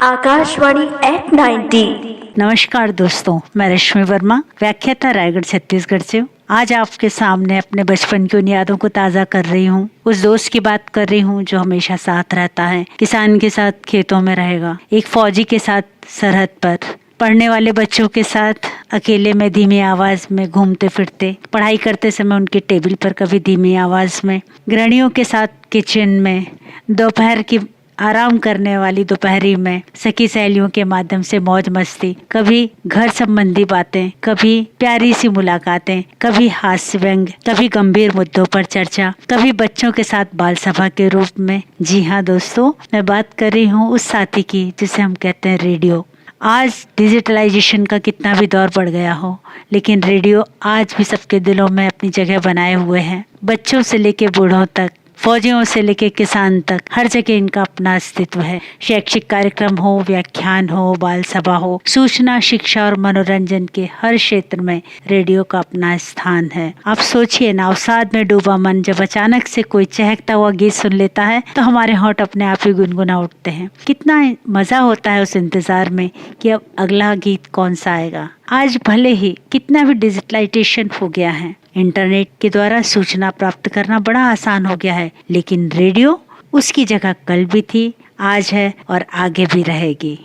Akashvani eight 90। नमस्कार दोस्तों, मैं रश्मि वर्मा, व्याख्याता रायगढ़ छत्तीसगढ़ से हूँ। आज आपके सामने अपने बचपन की उन यादों को ताज़ा कर रही हूँ। उस दोस्त की बात कर रही हूँ जो हमेशा साथ रहता है, किसान के साथ खेतों में रहेगा, एक फौजी के साथ सरहद पर, पढ़ने वाले बच्चों के साथ अकेले में धीमी आवाज में घूमते फिरते, पढ़ाई करते समय उनके टेबल पर कभी धीमी आवाज में, गृहिणियों के साथ किचन में, दोपहर की आराम करने वाली दोपहरी में सखी सहेलियों के माध्यम से मौज मस्ती, कभी घर संबंधी बातें, कभी प्यारी सी मुलाकातें, कभी हास्य व्यंग, कभी गंभीर मुद्दों पर चर्चा, कभी बच्चों के साथ बाल सभा के रूप में। जी हाँ दोस्तों, मैं बात कर रही हूँ उस साथी की जिसे हम कहते हैं रेडियो। आज डिजिटलाइजेशन का कितना भी दौर बढ़ गया हो, लेकिन रेडियो आज भी सबके दिलों में अपनी जगह बनाए हुए है। बच्चों से लेके बूढ़ों तक, फौजियों से लेके किसान तक, हर जगह इनका अपना अस्तित्व है। शैक्षिक कार्यक्रम हो, व्याख्यान हो, बाल सभा हो, सूचना, शिक्षा और मनोरंजन के हर क्षेत्र में रेडियो का अपना स्थान है। आप सोचिए ना, अवसाद में डूबा मन जब अचानक से कोई चहकता हुआ गीत सुन लेता है तो हमारे होंठ अपने आप ही गुनगुना उठते हैं। कितना मजा होता है उस इंतजार में कि अब अगला गीत कौन सा आएगा। आज भले ही कितना भी डिजिटलाइजेशन हो गया है, इंटरनेट के द्वारा सूचना प्राप्त करना बड़ा आसान हो गया है, लेकिन रेडियो उसकी जगह कल भी थी, आज है और आगे भी रहेगी।